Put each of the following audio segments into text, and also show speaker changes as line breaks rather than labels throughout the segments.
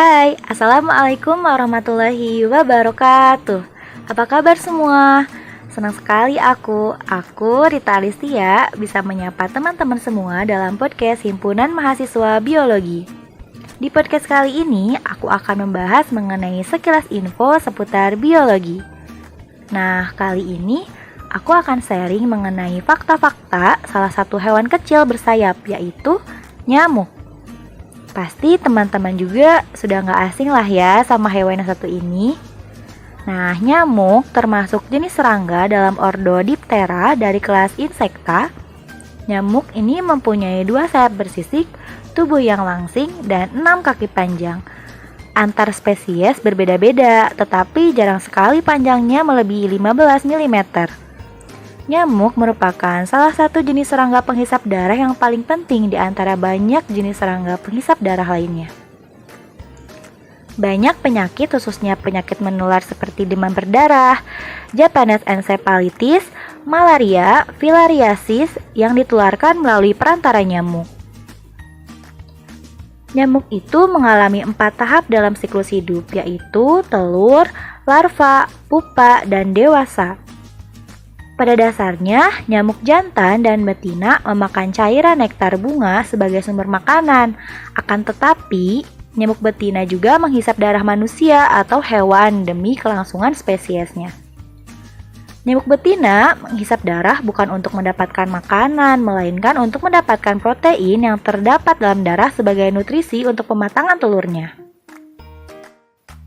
Hai, Assalamualaikum warahmatullahi wabarakatuh. Apa kabar semua? Senang sekali aku Rita Alistia, bisa menyapa teman-teman semua dalam podcast Himpunan Mahasiswa Biologi. Di podcast kali ini, aku akan membahas mengenai sekilas info seputar biologi. Nah, kali ini aku akan sharing mengenai fakta-fakta salah satu hewan kecil bersayap, yaitu nyamuk. Pasti teman-teman juga sudah nggak asing lah ya sama hewan yang satu ini. Nah, nyamuk termasuk jenis serangga dalam ordo Diptera dari kelas Insecta. Nyamuk ini mempunyai 2 sayap bersisik, tubuh yang langsing, dan 6 kaki panjang. Antar spesies berbeda-beda, tetapi jarang sekali panjangnya melebihi 15 mm. Nyamuk merupakan salah satu jenis serangga penghisap darah yang paling penting di antara banyak jenis serangga penghisap darah lainnya. Banyak penyakit, khususnya penyakit menular seperti demam berdarah, Japanese encephalitis, malaria, filariasis yang ditularkan melalui perantara nyamuk. Nyamuk itu mengalami 4 tahap dalam siklus hidup, yaitu telur, larva, pupa, dan dewasa. Pada dasarnya, nyamuk jantan dan betina memakan cairan nektar bunga sebagai sumber makanan. Akan tetapi, nyamuk betina juga menghisap darah manusia atau hewan demi kelangsungan spesiesnya. Nyamuk betina menghisap darah bukan untuk mendapatkan makanan, melainkan untuk mendapatkan protein yang terdapat dalam darah sebagai nutrisi untuk pematangan telurnya.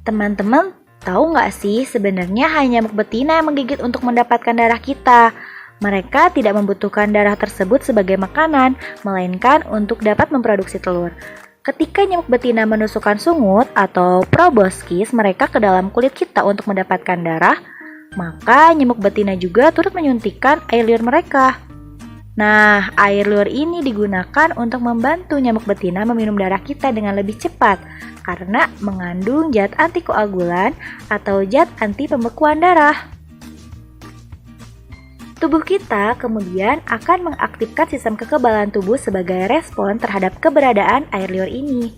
Teman-teman, tahu nggak sih sebenarnya hanya nyamuk betina yang menggigit untuk mendapatkan darah kita? Mereka tidak membutuhkan darah tersebut sebagai makanan, melainkan untuk dapat memproduksi telur. Ketika nyamuk betina menusukkan sungut atau proboscis mereka ke dalam kulit kita untuk mendapatkan darah, maka nyamuk betina juga turut menyuntikkan air liur mereka. Nah, air liur ini digunakan untuk membantu nyamuk betina meminum darah kita dengan lebih cepat karena mengandung zat antikoagulan atau zat anti pembekuan darah. Tubuh kita kemudian akan mengaktifkan sistem kekebalan tubuh sebagai respon terhadap keberadaan air liur ini.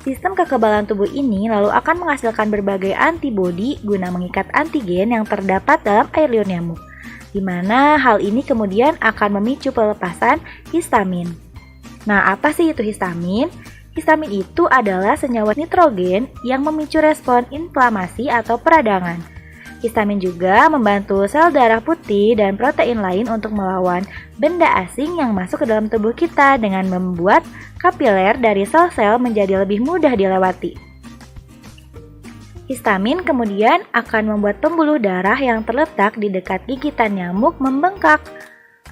Sistem kekebalan tubuh ini lalu akan menghasilkan berbagai antibodi guna mengikat antigen yang terdapat dalam air liur nyamuk, di mana hal ini kemudian akan memicu pelepasan histamin. Nah, apa sih itu histamin? Histamin itu adalah senyawa nitrogen yang memicu respon inflamasi atau peradangan. Histamin juga membantu sel darah putih dan protein lain untuk melawan benda asing yang masuk ke dalam tubuh kita dengan membuat kapiler dari sel-sel menjadi lebih mudah dilewati. Histamin kemudian akan membuat pembuluh darah yang terletak di dekat gigitan nyamuk membengkak.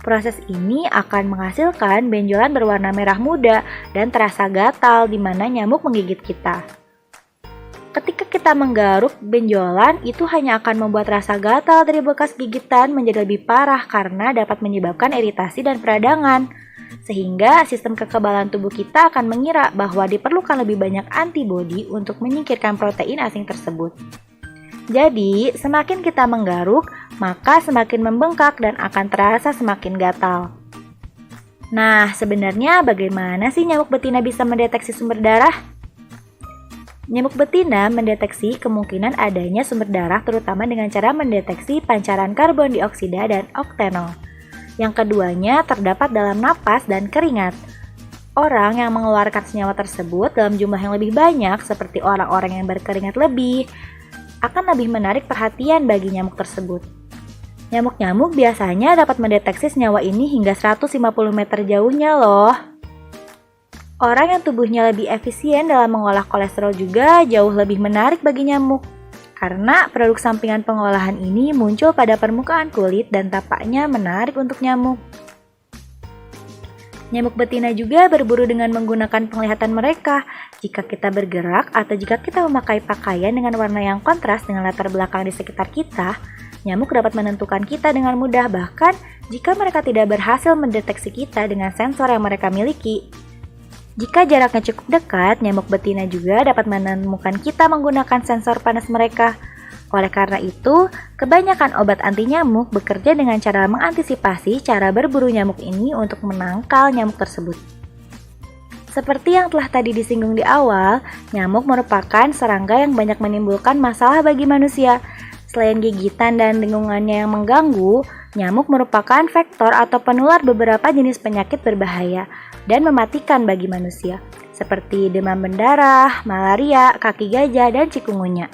Proses ini akan menghasilkan benjolan berwarna merah muda dan terasa gatal di mana nyamuk menggigit kita. Ketika kita menggaruk benjolan, itu hanya akan membuat rasa gatal dari bekas gigitan menjadi lebih parah karena dapat menyebabkan iritasi dan peradangan. Sehingga sistem kekebalan tubuh kita akan mengira bahwa diperlukan lebih banyak antibodi untuk menyingkirkan protein asing tersebut. Jadi, semakin kita menggaruk, maka semakin membengkak dan akan terasa semakin gatal. Nah, sebenarnya bagaimana sih nyamuk betina bisa mendeteksi sumber darah? Nyamuk betina mendeteksi kemungkinan adanya sumber darah terutama dengan cara mendeteksi pancaran karbon dioksida dan oktanol. Yang keduanya terdapat dalam napas dan keringat. Orang yang mengeluarkan senyawa tersebut dalam jumlah yang lebih banyak, seperti orang-orang yang berkeringat lebih, akan lebih menarik perhatian bagi nyamuk tersebut. Nyamuk-nyamuk biasanya dapat mendeteksi senyawa ini hingga 150 meter jauhnya loh. Orang yang tubuhnya lebih efisien dalam mengolah kolesterol juga jauh lebih menarik bagi nyamuk. Karena produk sampingan pengolahan ini muncul pada permukaan kulit dan tampaknya menarik untuk nyamuk. Nyamuk betina juga berburu dengan menggunakan penglihatan mereka. Jika kita bergerak atau jika kita memakai pakaian dengan warna yang kontras dengan latar belakang di sekitar kita, nyamuk dapat menentukan kita dengan mudah, bahkan jika mereka tidak berhasil mendeteksi kita dengan sensor yang mereka miliki. Jika jaraknya cukup dekat, nyamuk betina juga dapat menemukan kita menggunakan sensor panas mereka. Oleh karena itu, kebanyakan obat anti nyamuk bekerja dengan cara mengantisipasi cara berburu nyamuk ini untuk menangkal nyamuk tersebut. Seperti yang telah tadi disinggung di awal, nyamuk merupakan serangga yang banyak menimbulkan masalah bagi manusia. Selain gigitan dan lingkungannya yang mengganggu, nyamuk merupakan vektor atau penular beberapa jenis penyakit berbahaya dan mematikan bagi manusia, seperti demam berdarah, malaria, kaki gajah, dan chikungunya.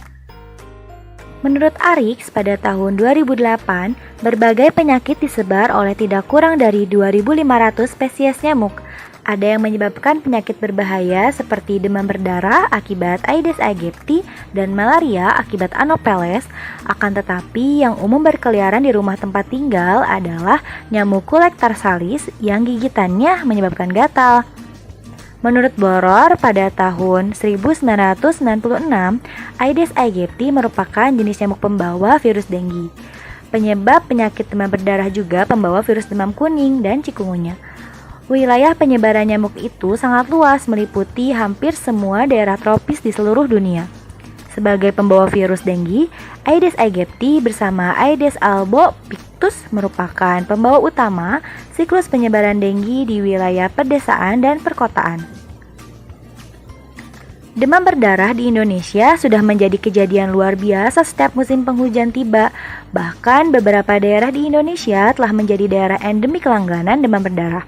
Menurut Arix, pada tahun 2008, berbagai penyakit disebar oleh tidak kurang dari 2.500 spesies nyamuk. Ada yang menyebabkan penyakit berbahaya seperti demam berdarah akibat Aedes aegypti dan malaria akibat Anopheles. Akan tetapi yang umum berkeliaran di rumah tempat tinggal adalah nyamuk kulit tarsalis yang gigitannya menyebabkan gatal. Menurut Boror, pada tahun 1996, Aedes aegypti merupakan jenis nyamuk pembawa virus dengue. Penyebab penyakit demam berdarah juga pembawa virus demam kuning dan chikungunya. Wilayah penyebaran nyamuk itu sangat luas, meliputi hampir semua daerah tropis di seluruh dunia. Sebagai pembawa virus dengue, Aedes aegypti bersama Aedes albopictus merupakan pembawa utama siklus penyebaran dengue di wilayah pedesaan dan perkotaan. Demam berdarah di Indonesia sudah menjadi kejadian luar biasa setiap musim penghujan tiba. Bahkan beberapa daerah di Indonesia telah menjadi daerah endemik langganan demam berdarah.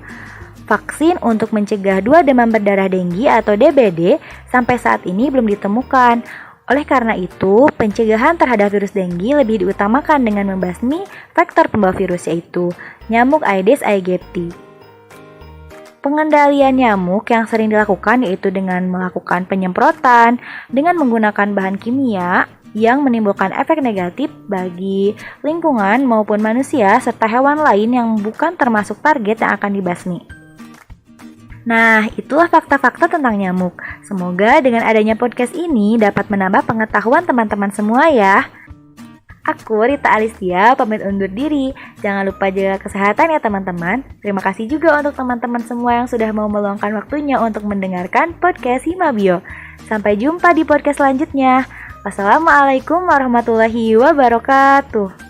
Vaksin untuk mencegah 2 demam berdarah dengue atau DBD sampai saat ini belum ditemukan. Oleh karena itu, pencegahan terhadap virus dengue lebih diutamakan dengan membasmi faktor pembawa virus, yaitu nyamuk Aedes aegypti. Pengendalian nyamuk yang sering dilakukan yaitu dengan melakukan penyemprotan dengan menggunakan bahan kimia yang menimbulkan efek negatif bagi lingkungan maupun manusia serta hewan lain yang bukan termasuk target yang akan dibasmi. Nah, itulah fakta-fakta tentang nyamuk. Semoga dengan adanya podcast ini dapat menambah pengetahuan teman-teman semua ya. Aku Rita Alistia pamit undur diri. Jangan lupa jaga kesehatan ya teman-teman. Terima kasih juga untuk teman-teman semua yang sudah mau meluangkan waktunya untuk mendengarkan podcast Himabio. Sampai jumpa di podcast selanjutnya. Wassalamualaikum warahmatullahi wabarakatuh.